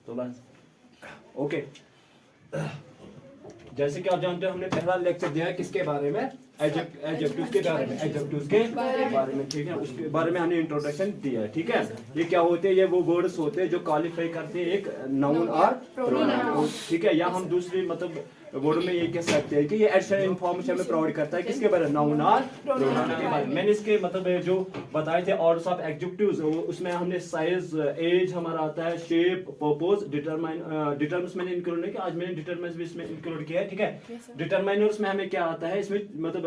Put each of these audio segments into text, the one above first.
तो ओके, जैसे कि आप जानते हो हमने पहला लेक्चर दिया है किसके बारे में, एडजेक्टिव्स के बारे में, एडजेक्टिव्स के बारे में, ठीक है, उसके बारे में हमने इंट्रोडक्शन दिया है, ठीक है। ये क्या होते हैं, ये वो वर्ड्स होते हैं जो क्वालिफाई करते हैं एक नाउन और प्रोनाउन, ठीक है। या हम दूसरी मतलब वर्ड में ये कह सकते हैं कि ये एडिशनल इंफॉर्मेशन हमें प्रोवाइड करता है किसके बारे में, नाउन और प्रोनाउन के बारे में। मैंने इसके मतलब जो बताए थे ऑर्डर्स ऑफ एडजेक्टिव्स, उसमें हमने साइज, एज हमारा आता है, शेप, पर्पस, डिटरमिनर्स मैंने इंक्लूड नहीं किया, आज मैंने डिटरमिनर्स भी इसमें इंक्लूड किया है, ठीक है। डिटरमिनर्स में हमें क्या आता है, इसमें मतलब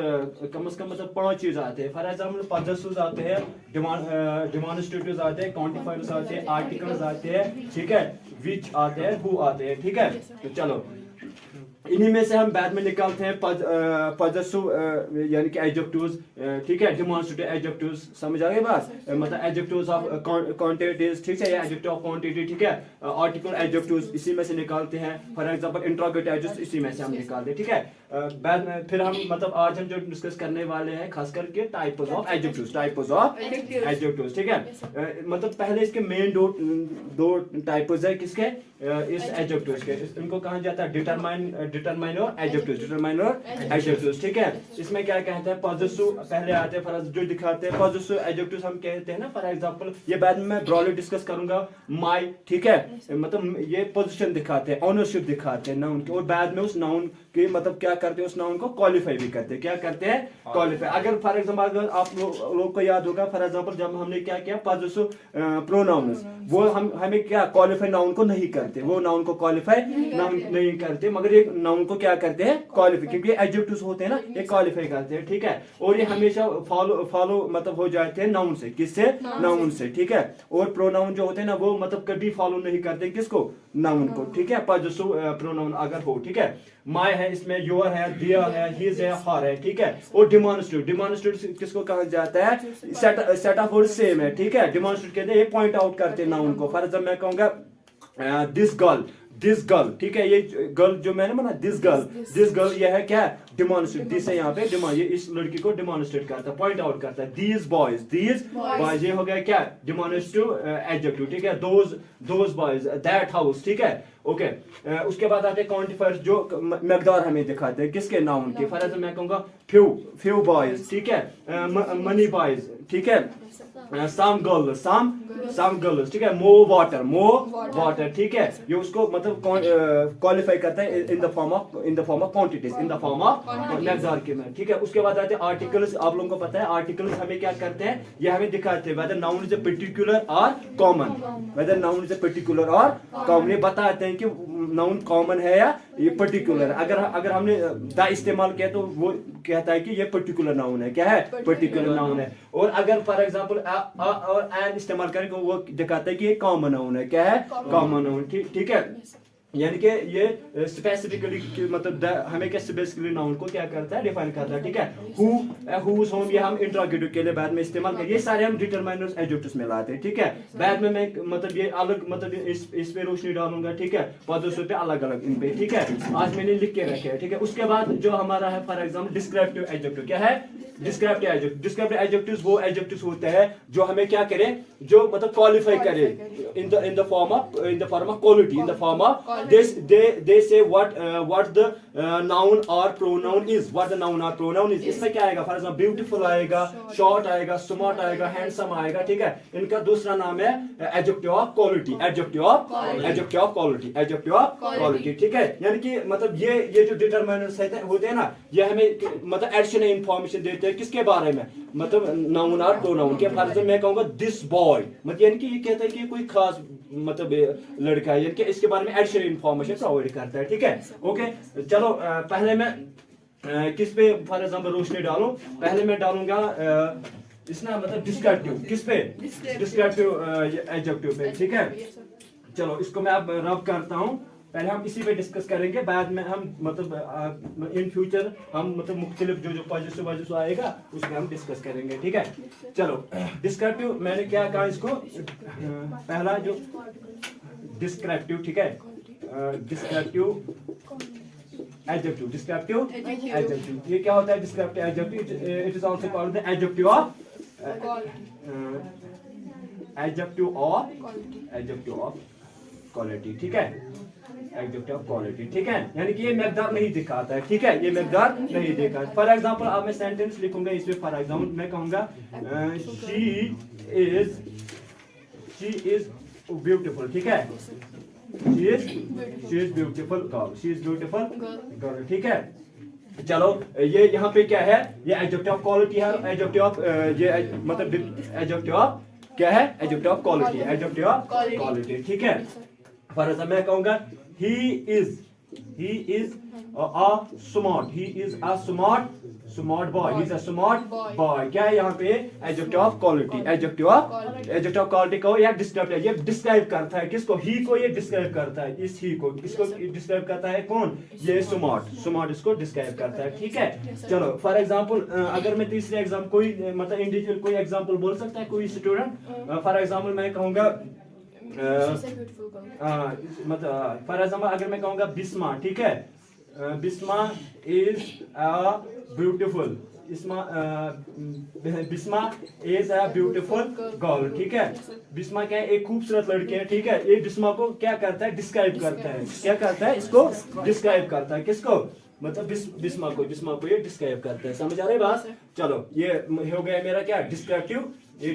कम से कम मतलब 5 चीज आते हैं। फॉर एग्जांपल पॉजेसिव्स आते हैं, डिमॉन्स्ट्रेटिव्स आते हैं, क्वांटिफायर्स आते हैं, आर्टिकल्स आते हैं, ठीक है, विच आते हैं, हु आते हैं, ठीक है। तो चलो इन्हीं में से हम बाद में निकालते हैं पॉजेसिव यानी कि एडजेक्टिव्स, ठीक है, डिमॉन्स्ट्रेटिव एडजेक्टिव्स, समझ आ गई बात, मतलब एडजेक्टिव्स ऑफ क्वांटिटीज, ठीक है, या एडजेक्टिव ऑफ क्वांटिटी, ठीक है, आर्टिकल एडजेक्टिव्स इसी में से निकालते हैं। फॉर एग्जांपल इंट्रोगेटिव एडजेक्टिव्स इसी में से हम निकालते हैं, ठीक है। बाद में फिर हम मतलब आज हम जो डिस्कस करने वाले हैं खास करके types of adjectives, types of adjectives, ठीक है। मतलब पहले इसके मेन दो टाइप्स है किसके, इस एडजेक्टिव्स के, इनको कहा जाता है डिटरमाइनर एडजेक्टिव्स, डिटरमाइनर एडजेक्टिव्स, ठीक है। इसमें क्या कहते हैं, पॉजेसिव पहले आते हैं, जो दिखाते हैं पॉजेसिव एडजेक्टिव्स हम कहते हैं ना, फॉर एग्जांपल ये बाद में मैं ब्रॉडली डिस्कस करूंगा, माय, ठीक है, मतलब ये पोजीशन दिखाते हैं, ओनरशिप दिखाते हैं नाउन की, और बाद में उस नाउन के मतलब क्या करते हैं, उस नाउन को क्वालिफाई भी करते हैं, क्या करते हैं, क्वालिफाई। अगर फॉर एग्जांपल आप लोग को याद होगा, फॉर एग्जांपल जब हमने क्या किया पॉजेसिव प्रोनाउंस, वो हमें क्या क्वालिफाई नाउन को नहीं करते, वो नाउन को क्वालिफाई नहीं करते, मगर ये नाउन को क्या करते हैं, क्वालिफाई, क्योंकि एडजेक्टिव्स होते हैं ना, ये क्वालिफाई करते हैं, ठीक है। और ये हमेशा फॉलो मतलब हो जाते हैं नाउन से, किससे, नाउन से, ठीक है। और प्रोनाउन जो होते हैं ना वो मतलब कभी फॉलो नहीं करते किसको, नाउन को, ठीक है, पॉजेसिव प्रोनाउन अगर हो, ठीक है। माय है, इसमें योर है, दियर है, हिज है, हर है, ठीक है। और डिमॉन्स्ट्रेट किसको कहा जाता है, सेट ऑफ वर्ड सेम है, ठीक है। डिमॉन्स्ट्रेट कहते हैं ये पॉइंट आउट करते हैं नाउन को। फॉर एग्जांपल मैं कहूंगा दिस गर्ल, ठीक है, ये गर्ल जो मैंने माना दिस गर्ल ये है क्या, डिमॉन्स्ट्रेट, दिस है यहाँ पे ये इस लड़की को डिमॉन्स्ट्रेट करता है, पॉइंट आउट करता है। दीज बॉयज ये हो गया क्या, डिमॉन्स्ट्रेटिव एडजेक्टिव, ठीक है। दोज बॉयज, दैट हाउस, ठीक है, ओके। उसके बाद आते हैं क्वांटिफायर्स जो मकदार हमें दिखाते हैं किसके, नाउन के। फॉर एग्जांपल मैं कहूंगा फ्यू बॉयज, ठीक है, मनी बॉयज, ठीक है, some girls, ठीक है, more water, ठीक है। ये उसको मतलब क्वालिफाई करता है in the form of quantities, in the form of मकदार के में, ठीक है। उसके बाद आते हैं आर्टिकल्स। आप लोगों को पता है आर्टिकल्स हमें क्या करते हैं, ये हमें दिखाते हैं whether noun is a particular और common, whether noun is a particular और कॉमन, ये बताते हैं कि नाउन कॉमन है या ये पर्टिकुलर। अगर हमने द इस्तेमाल किया तो वो कहता है कि ये पर्टिकुलर नाउन है, क्या है, पर्टिकुलर नाउन है। और अगर फॉर एग्जांपल और एन इस्तेमाल करें तो वो दिखाता है कि ये कॉमन नाउन है, क्या है, कॉमन नाउन, ठीक है। यानी कि ये स्पेसिफिकली मतलब हमें क्या स्पेसिफिकली नाउन को क्या करता है, डिफाइन करता है, ठीक है। हुज होम ये हम इंट्रोगेटिव के लिए बाद में इस्तेमाल करें, ये सारे हम डिटरमाइनर्स एडजेक्टिव्स में लाते हैं, ठीक है। बाद में मैं मतलब ये अलग मतलब इस पे रोशनी डालूंगा, ठीक है, पॉजेसिव पे अलग अलग इन पे, ठीक है। आज मैंने लिख के रखे हैं, ठीक है। उसके बाद जो हमारा है फॉर एग्जाम्पल डिस्क्रिप्टिव एडजेक्टिव, क्या है, डिस्क्रिप्टिव एडजेक्टिव्स वो एडजेक्टिव्स होते हैं जो हमें क्या करे, जो मतलब क्वालिफाई करे in the form of quality, in the form of they say what the noun or pronoun is, what the noun or pronoun is। इसमें क्या आएगा, फॉर एग्जांपल ब्यूटीफुल आएगा, शॉर्ट आएगा, स्मार्ट आएगा, हैंडसम आएगा, ठीक है। इनका दूसरा नाम है adjective of quality, adjective of quality, ठीक है। यानी कि मतलब ये जो डिटरमिनर्स होते हैं ना, ये हमें मतलब एडिशनल इंफॉर्मेशन देते हैं किसके बारे में, मतलब नाउन और प्रोनाउन के। फॉर एग्जांपल मैं कहूंगा दिस बॉय, मतलब यानी कि ये कहता है कि कोई खास मतलब लड़का है, यानी कि इसके बारे में एडिशनल इंफॉर्मेशन प्रोवाइड करता है, ठीक है, ओके। चलो पहले मैं किस पे फॉर एग्जांपल रोशनी डालूं, पहले मैं डालूंगा इसना मतलब डिस्क्रिप्टिव, किस पे, डिस्क्रिप्टिव एडजेक्टिव पे, ठीक है। चलो इसको मैं अब रब करता हूं, पहले हम इसी पे डिस्कस करेंगे, बाद में हम मतलब इन फ्यूचर हम मतलब मुख्तलिफ जो पॉजिटिव आएगा उसमें हम डिस्कस करेंगे, ठीक है। चलो डिस्क्रिप्टिव मैंने क्या कहा इसको, पहला जो डिस्क्रिप्टिव, ठीक है, डिस्क्रिप्टिव एडजेक्टिव, ये क्या होता है descriptive adjective, it is also called the adjective of quality, ठीक है, एडजेक्टिव ऑफ क्वालिटी, ठीक है, यानी कि ये मकदार नहीं दिखाता है, ठीक है, ये मकदार नहीं दिखाता। फॉर एग्जांपल अब मैं सेंटेंस लिखूंगा इसमें, फॉर एग्जांपल मैं कहूंगा शी इज ब्यूटीफुल, ठीक है, she is beautiful girl, she is beautiful girl, ठीक है। चलो ये यहाँ पे क्या है, ये एडजेक्टिव ऑफ क्वालिटी है, एडजेक्टिव ऑफ ये मतलब एडजेक्टिव ऑफ क्या है, adjective of quality, adjective of quality, ठीक है। फॉर एग्जांपल मैं कहूंगा he is a smart, he is a smart boy, he is a smart boy, क्या है यहाँ पे adjective of quality, adjective of quality को या डिस्क्राइब, ये डिस्क्राइब करता है किसको, ही को ये डिस्क्राइब करता है, इस ही को, इसको डिस्क्राइब करता है कौन, ये स्मार्ट इसको डिस्क्राइब करता है, ठीक है। चलो फॉर एग्जांपल अगर मैं तीसरे एग्जांपल कोई मतलब इंडिविजुअल कोई एग्जांपल बोल सकता है कोई स्टूडेंट, फॉर एग्जांपल मैं कहूंगा मतलब फॉर एग्जांपल अगर मैं कहूंगा बिस्मा, ठीक है, Bisma is a beautiful, Bisma is a beautiful girl, ठीक है, बिस्मा क्या है, एक खूबसूरत लड़की है, ठीक है, ये बिस्मा को क्या करता है, डिस्क्राइब करता है, क्या करता है, इसको डिस्क्राइब करता है, किसको, मतलब बिस्मा को ये डिस्क्राइब करता है, समझ आ रही बात। चलो ये हो गया मेरा क्या डिस्क्रिप्टिव, ये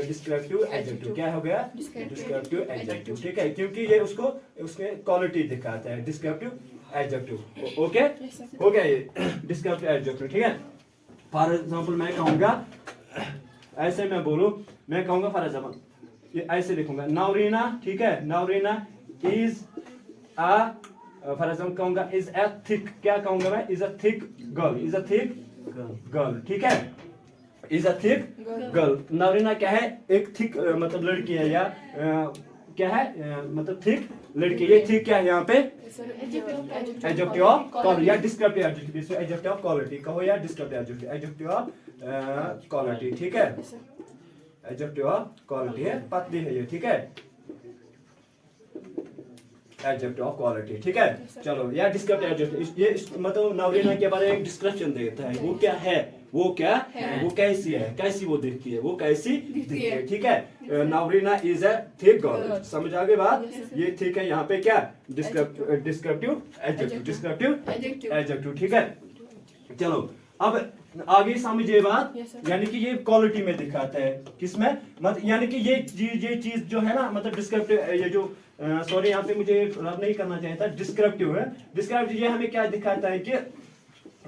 डिस्क्रिप्टिव एडजेक्टिव, क्या हो गया, डिस्क्रिप्टिव एडजेक्टिव, ठीक है, क्योंकि ये उसको उसमें क्वालिटी दिखाता है, डिस्क्रिप्टिव एडजेक्टिव, ओके हो गया ये डिस्क्रिप्टिव एडजेक्टिव, ठीक है। फॉर एग्जांपल मैं कहूंगा ऐसे मैं बोलूं, मैं कहूंगा फॉर एग्जांपल ये ऐसे लिखूंगा नवरीना, ठीक है, नवरीना इज अ, फॉर एग्जांपल कहूंगा इज अ थिक, क्या कहूंगा मैं, is a thick girl, is a thick girl, ठीक है, इज अ थिक गर्ल। नवरीना क्या है, एक थिक मतलब लड़की है, या क्या है मतलब थिक लड़की, ये थिक क्या है यहाँ पे, एडजेक्टिव ऑफ क्वालिटी या descriptive adjective, adjective of quality कहो या descriptive adjective, adjective of quality, ठीक है, एडजेक्टिव ऑफ क्वालिटी है, पतली है ये, ठीक है, एडजेक्टिव ऑफ क्वालिटी, ठीक है। चलो या डिस्क्रिप्टिव एडजेक्टिव, ये मतलब नवरीना के बारे में एक डिस्क्रिप्शन देता है, वो क्या है, वो कैसी है, कैसी वो दिखती है, वो कैसी दिखती है, ठीक है। नवरीना इज अ थिक गर्ल, समझ आ गई बात, ये थिक है यहाँ पे क्या डिस्क्रिप्टिव एडजेक्टिव, ठीक है। चलो अब आगे समझिए बात, यानी कि ये क्वालिटी में दिखाता है, किसमें, मतलब यानी कि ये चीज जो है ना, मतलब डिस्क्रिप्टिव, ये जो सॉरी यहाँ पे मुझे रब नहीं करना चाहिए था, डिस्क्रिप्टिव है, डिस्क्रिप्टिव ये हमें क्या दिखाता है कि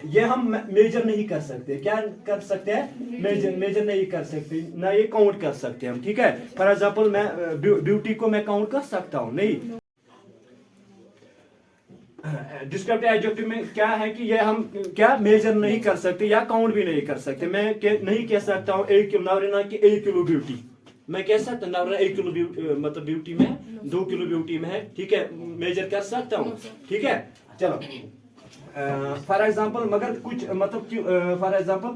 ये हम मेजर नहीं कर सकते, क्या कर सकते हैं, मेजर नहीं कर सकते, ना ये काउंट कर सकते हम, ठीक है। फॉर एग्जांपल मैं ब्यूटी को मैं काउंट कर सकता हूँ नहीं, डिस्क्रिप्टिव एडजेक्टिव में क्या है कि ये हम क्या मेजर नहीं कर सकते या काउंट भी नहीं कर सकते। मैं नहीं कह सकता हूँ 1 किलो नवरीना की 1 किलो ब्यूटी, मैं कह सकता हूँ नवरीना 1 किलो मतलब ब्यूटी में 2 किलो ब्यूटी में है, ठीक है, मेजर कर सकता हूँ, ठीक है। चलो फॉर एग्जांपल मगर कुछ मतलब फॉर एग्जांपल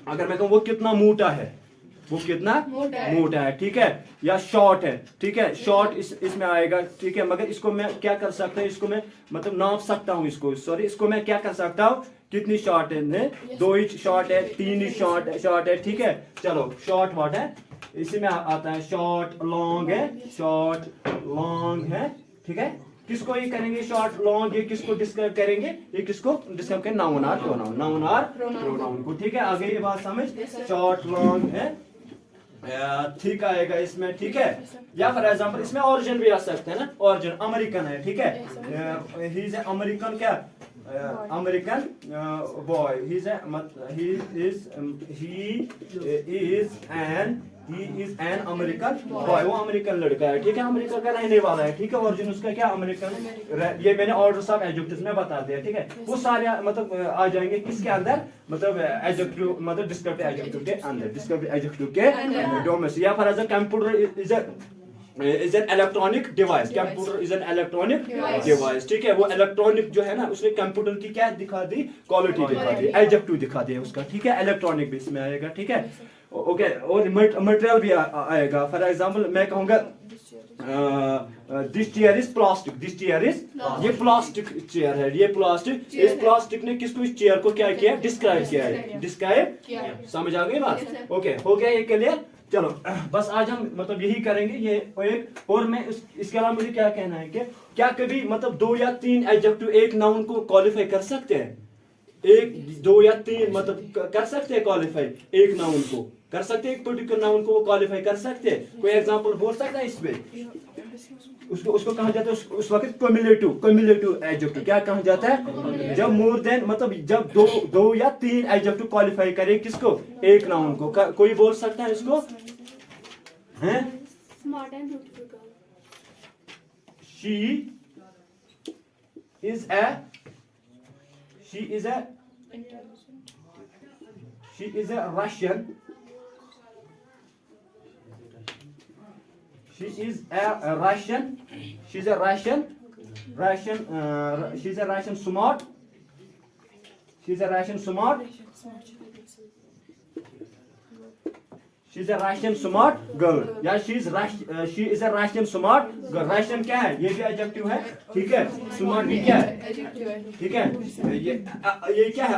अगर मैं कहूँ वो कितना मोटा है, वो कितना मोटा है, ठीक है, या शॉर्ट है, ठीक है, शॉर्ट इसमें आएगा, ठीक है, मगर इसको मैं क्या कर सकता हूँ, इसको मैं मतलब नाप सकता हूँ, इसको मैं क्या कर सकता हूँ, कितनी शॉर्ट है, 2 इंच शॉर्ट है, 3 इंच शॉर्ट है, ठीक है। चलो शॉर्ट व्हाट है, इसी में आता है शॉर्ट लॉन्ग है, शॉर्ट लॉन्ग है, ठीक है। किसको ये करेंगे शॉर्ट लॉन्ग, ये किसको डिस्क्राइब करेंगे, ये किसको डिस्क्राइब करेंगे, नाउन और प्रोनाउन को, ठीक है। आगे ये बात समझ, शॉर्ट लॉन्ग है, ठीक आएगा इसमें, ठीक है। या फॉर एग्जांपल इसमें ओरिजिन भी आ सकते हैं ना, ओरिजिन अमेरिकन है, ठीक है, ही इज अमेरिकन, क्या American boy, he is an American boy, वो अमेरिकन लड़का है, ठीक है, अमेरिका का रहने वाला है, ठीक है, ओरिजिन उसका क्या अमेरिकन, ये मैंने ऑर्डर्स ऑफ एडजेक्टिव्स में बता दिया, ठीक है। वो सारे मतलब आ जाएंगे किसके अंदर, मतलब एडजेक्टिव मतलब डिस्क्रिप्टिव एडजेक्टिव के अंदर, डिस्क्रिप्टिव एडजेक्टिव के डोमेन। या for example computer is an electronic device, computer is an electronic device, ठीक है, वो इलेक्ट्रॉनिक जो है ना, उसने कंप्यूटर की क्या दिखा दी, क्वालिटी दिखा दी, एडजेक्टिव दिखा दिया उसका, ठीक है, इलेक्ट्रॉनिक भी इसमें आएगा, ठीक है, ओके। और मटेरियल भी आएगा, फॉर एग्जांपल मैं कहूंगा this chair is plastic, this chair is, ये प्लास्टिक चेयर है, ये प्लास्टिक, इस प्लास्टिक ने किसको, इस चेयर को क्या किया, डिस्क्राइब किया है, डिस्क्राइब, समझ आ गई बात, ओके हो गया ये क्लियर। चलो बस आज हम मतलब यही करेंगे ये एक। और मैं इसके अलावा मुझे क्या कहना है कि क्या कभी मतलब 2 या 3 एडजेक्टिव एक नाउन को क्वालिफाई कर सकते हैं? 1 2 या 3 मतलब कर सकते हैं क्वालिफाई एक नाउन को, कर सकते हैं एक पर्टिकुलर नाउन को वो क्वालिफाई कर सकते हैं? कोई एग्जांपल बोल सकता है इसमें? उसको कहा जाता है उस वक्त क्युमुलेटिव एडजेक्टिव। क्या कहा जाता है? जब मोर देन मतलब जब दो या 3 एडजेक्टिव क्वालिफाई करे किसको? एक नाउन को। कोई बोल सकता है इसको? हैं? Smart and beautiful girl. She is a Russian. She's a Russian smart. She's a Russian smart. She's a Russian smart girl. या she is a Russian smart girl. Russian क्या है? ये भी एडजेक्टिव है, ठीक है। स्मार्ट भी क्या है? ठीक है। ये क्या है?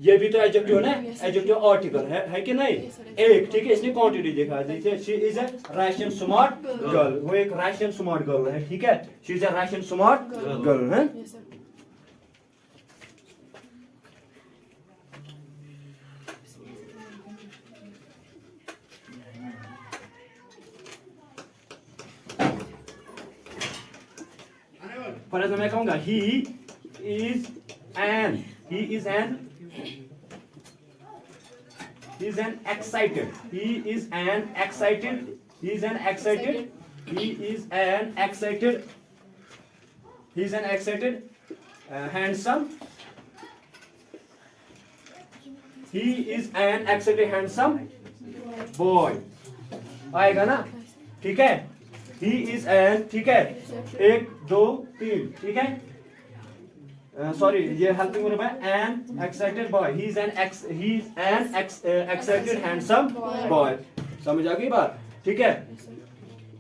ये भी तो एडजेक्टिव है ना, एडजेक्टिव आर्टिकल है कि नहीं? एक, ठीक है। इसने क्वांटिटी दिखा दी थी। She is a Russian smart girl. वो एक Russian smart girl है, ठीक है। She is a Russian smart girl है। फॉर एग्जाम्पल मैं कहूंगा he is an excited handsome boy आएगा ना, ठीक है। he is an, ठीक है। 1 2 3, ठीक है। सॉरी ये हेल्पिंग वर्ब है, an excited boy. he is an excited handsome boy. समझ आ गई बात, ठीक है।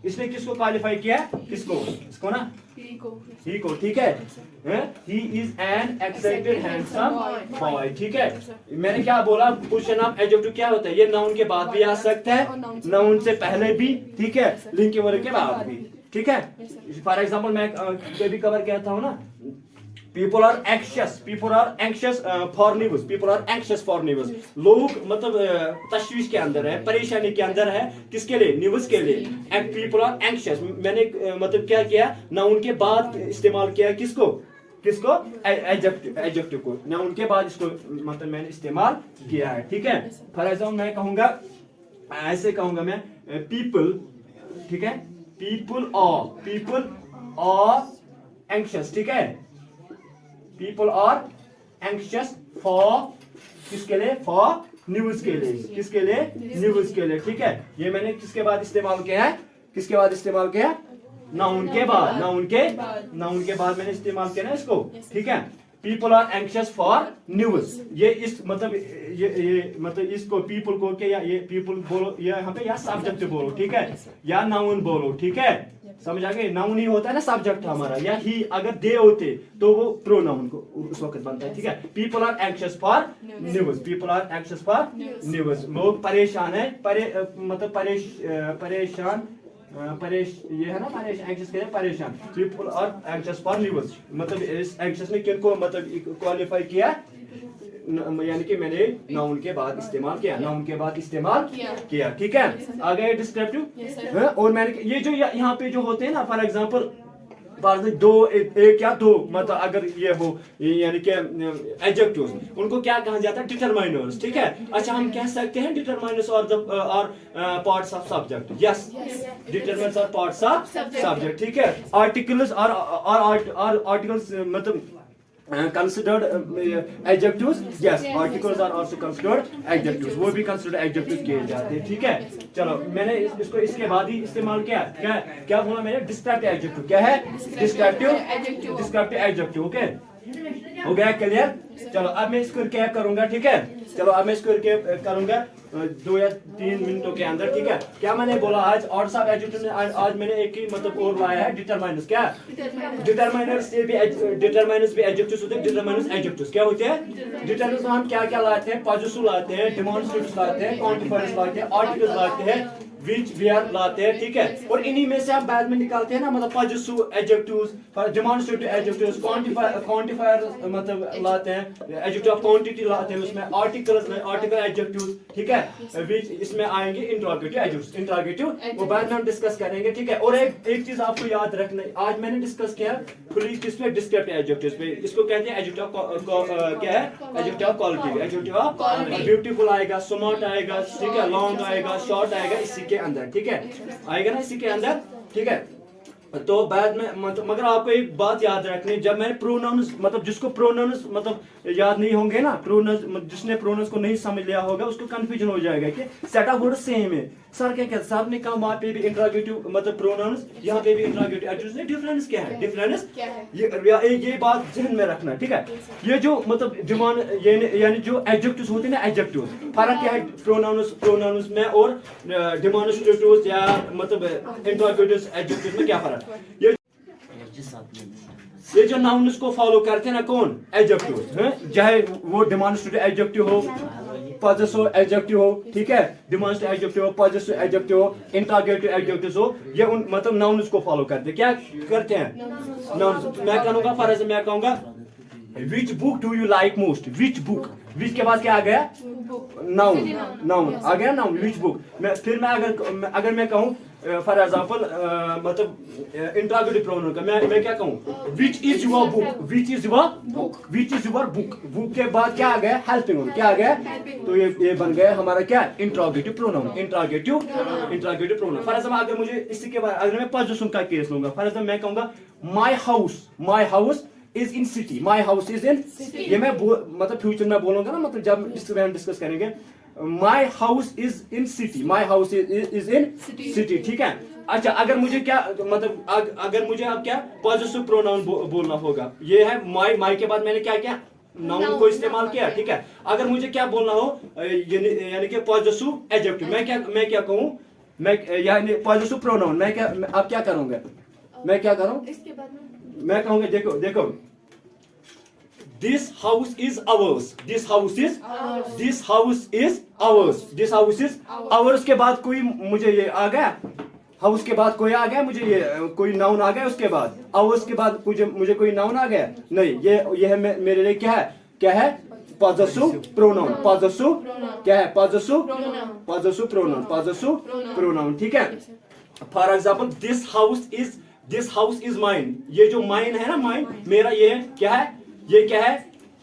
इसने किसको क्वालिफाई किया? किसको? इसको ना, ही को, ठीक है। he is an excited handsome boy, ठीक है। मैंने क्या बोला? क्वेश्चन ऑफ एडजेक्टिव क्या होता है? ये नाउन के बाद भी आ सकता है, नाउन से पहले भी, ठीक है, लिंकिंग वर्ब के बाद भी, ठीक है। फॉर एग्जांपल मैं कभी कवर कहता हूँ ना, people are anxious for news. लोग मतलब तशवीश के अंदर है, परेशानी के अंदर है, किसके लिए? न्यूज़ के लिए। people are anxious मैंने मतलब क्या किया? नाउन के बाद इस्तेमाल किया किसको? एडजेक्टिव को। नाउन के बाद इसको मतलब मैंने इस्तेमाल किया है, ठीक है। फॉर एग्जाम्पल मैं कहूंगा, ऐसे कहूंगा मैं, people, ठीक है। people are anxious, ठीक है। people are anxious for किसके लिए? for न्यूज़ के लिए। किसके लिए? न्यूज़ के लिए, ठीक है। ये मैंने किसके बाद इस्तेमाल किया है? किसके बाद इस्तेमाल किया? नाउन के बाद। नाउन के बाद मैंने इस्तेमाल किया ना इसको, ठीक है। people are anxious for news. ये इस मतलब ये मतलब इसको people को क्या, या ये people बोलो, ये यहाँ पे या सब्जेक्ट बोलो, ठीक है, या नाउन बोलो, ठीक है। समझ आ गए? नाउन ही होता है ना सब्जेक्ट हमारा, या ही अगर दे होते तो वो प्रोनाउन को उस वक्त बनता है, ठीक है। people are anxious for news. people are anxious for news. लोग परेशान है, मतलब ये है ना एंग्जियस के लिए परेशान। people are anxious for news मतलब इस एंग्जियस ने किनको मतलब क्वालिफाई किया? यानी कि मैंने नाउन के बाद इस्तेमाल किया, ठीक है। आगे डिस्क्रिप्टिव। और मैंने ये जो यहाँ पे जो होते हैं ना, फॉर एग्जांपल एक या दो मतलब अगर ये हो, यानी कि एडजेक्टिव्स, उनको क्या कहा जाता है? डिटरमाइनर्स, ठीक है। अच्छा, हम कह सकते हैं डिटरमाइनर्स और parts of subject. Yes, determiners और पार्ट्स ऑफ सब्जेक्ट, ठीक है। आर्टिकल्स और आर्टिकल्स मतलब considered adjectives. Yes, articles are also considered adjectives. वो भी considered adjectives किए जाते हैं, ठीक है। चलो मैंने इसको इसके बाद ही इस्तेमाल किया। क्या बोला मैंने? Descriptive adjective. क्या है? Descriptive adjective. ओके, हो गया क्लियर? चलो अब मैं इसको क्या करूंगा, ठीक है। चलो अब मैं इसको करूंगा 2 या 3 मिनटों के अंदर, ठीक है। क्या मैंने बोला आज? और सब एडजेक्टिव में आज मैंने एक ही मतलब और लाया है, डिटरमाइनर्स। क्या? डिटरमाइनर्स भी एडजेक्टिव्स होते हैं। डिटरमाइनर्स एडजेक्टिव्स क्या होते हैं? डिटरमाइनर्स में हम क्या क्या लाते हैं? पॉजिटिव लाते हैं, डेमोंस्ट्रेटिव लाते हैं, क्वांटिफायर्स लाते हैं, आर्टिकल्स लाते हैं, which वेयर लाते हैं, ठीक है। और इन्हीं में से हम बाद में निकालते हैं ना, मतलब possessive adjectives, demonstrative adjectives, quantifier मतलब लाते हैं, adjective of quantity लाते हैं, उसमें articles में article adjectives, ठीक है, which इसमें आएंगे interrogative adjectives, interrogative वो बाद में हम डिस्कस करेंगे, ठीक है। और एक चीज आपको याद रखना, आज मैंने डिस्कस किया फुली किस पे, descriptive adjectives पे, इसको कहते हैं adjective क्या है, adjective of quality, adjective of beautiful आएगा, smart आएगा, ठीक है, long आएगा, short आएगा इसी के अंदर, ठीक है, आएगा ना इसी के अंदर, ठीक है। तो बाद में मगर आपको एक बात याद रखनी, जब मैंने प्रोनाउंस मतलब जिसको प्रोनाउंस मतलब याद नहीं होंगे ना, प्रोनाउंस जिसने प्रोनाउंस को नहीं समझ लिया होगा उसको कंफ्यूजन हो जाएगा कि सेट ऑफ वर्ड सेम है। सर क्या कहते, सर ने कहा वहाँ पे भी इंट्रोगेटिव मतलब प्रोनाउंस, यहाँ पे भी इंट्रोगेटिव एडजेक्टिव, डिफरेंस क्या है, डिफरेंस ये बात ध्यान में रखना, ठीक है। ये जो मतलब डिमांड यानी जो एडजेक्टिव्स होते हैं ना, एडजेक्टिव्स फर्क क्या है प्रोनाउंस में और डिमॉन्स्ट्रेटिव्स या मतलब इंट्रोगेटिव्स एडजेक्टिव्स में क्या फर्क है। ये जो नाउन्स को फॉलो करते हैं ना कौन, एडजेक्टिव्स हैं, चाहे वो डिमॉन्स्ट्रेटिव एडजेक्टिव हो, पॉजेसिव एडजेक्टिव हो, ठीक है, डिमॉन्स्ट्रेटिव एडजेक्टिव हो, पॉजेसिव एडजेक्टिव हो, इंट्रोगेटिव एडजेक्टिव्स हो, ये उन मतलब नाउन्स को फॉलो करते हैं। क्या करते हैं नाउन्स। मैं कहूंगा फॉर एग्जांपल, मैं कहूंगा which book do you like most, which book, which के बाद क्या आ गया, नाउन आ गया, नाउन विच बुक। फिर मैं अगर मैं कहूँ फॉर एग्जांपल मतलब इंट्रोगेटिव प्रोनाउन का मैं क्या कहूँ, which is your book, which is your book, which is your book, book के बाद क्या आ गया, हेल्पिंग, क्या आ गया, तो ये बन गया हमारा क्या, interrogative pronoun, interrogative pronoun. For example अगर मुझे इसी के बाद अगर मैं पॉजेसिव का केस लूंगा, फॉर एग्जांपल मैं कहूंगा my house is in city, my house is in, ये मैं मतलब फ्यूचर में बोलूंगा ना, मतलब जब हम डिस्कस करेंगे, my house is in city, my house is in city, ठीक है। अच्छा अगर मुझे क्या मतलब अगर मुझे अब क्या पॉजेसिव प्रोनाउन बोलना होगा, ये है माय के बाद मैंने क्या किया, नाउन को इस्तेमाल किया, ठीक है। अगर मुझे क्या बोलना हो यानी कि पॉजेसिव एडजेक्टिव, मैं क्या कहूँ, मैं यानी पॉजेसिव प्रोनाउन, मैं क्या अब क्या करूंगा, मैं क्या करूँ, इसके बाद मैं कहूंगा देखो this house is ours, this house is ours के बाद कोई मुझे ये आ गया, हाउस के बाद कोई आ गया, मुझे ये कोई नाउन आ गया, उसके बाद आवर्स के बाद मुझे कोई नाउन आ गया, नहीं, ये है मेरे लिए क्या है पॉजेसिव प्रोनाउन, पॉजेसिव क्या है, पॉजेसिव प्रोनाउन, ठीक है। For example this house is mine, ये जो माइन है ना, माइन मेरा, ये क्या है, ये क्या है,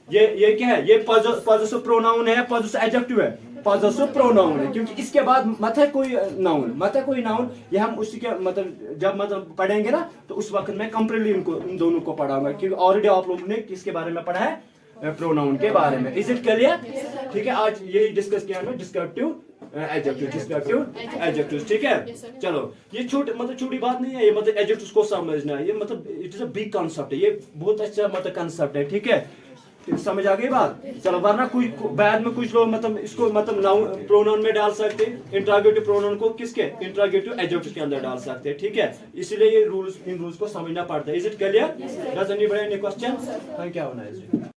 ये क्या है, ये पॉजेसिव प्रोनाउन है, पॉजेसिव एडजेक्टिव है, पॉजेसिव प्रोनाउन है, क्योंकि इसके बाद मत है कोई नाउन, ये हम उसी के मतलब जब मतलब पढ़ेंगे ना, तो उस वक्त मैं कंप्लीटली इन दोनों को पढ़ाऊंगा, क्योंकि ऑलरेडी आप लोगों ने किसके बारे में पढ़ा है, प्रोनाउन के बारे में। इज इट क्लियर, ठीक है। आज यही डिस्कस किया हमने, डिस्क्रिप्टिव एडजेक्टिव्स, ठीक है। चलो ये छोटी बात नहीं है, ये मतलब एडजेक्टिव्स को समझना है, ये मतलब it is a big concept है, ये बहुत अच्छा मतलब कॉन्सेप्ट है, ठीक है, समझ आ गई बात। चलो वरना कुछ बाद में कुछ लोग मतलब इसको मतलब नाउन प्रोनाउन में डाल सकते हैं, इंट्रोगेटिव प्रोनाउन को किसके, इंट्रोगेटिव एडजेक्टिव के अंदर डाल सकते हैं, ठीक है। इसलिए ये इन रूल्स को समझना पड़ता है। Is it clear, does anybody any question, क्या होना है।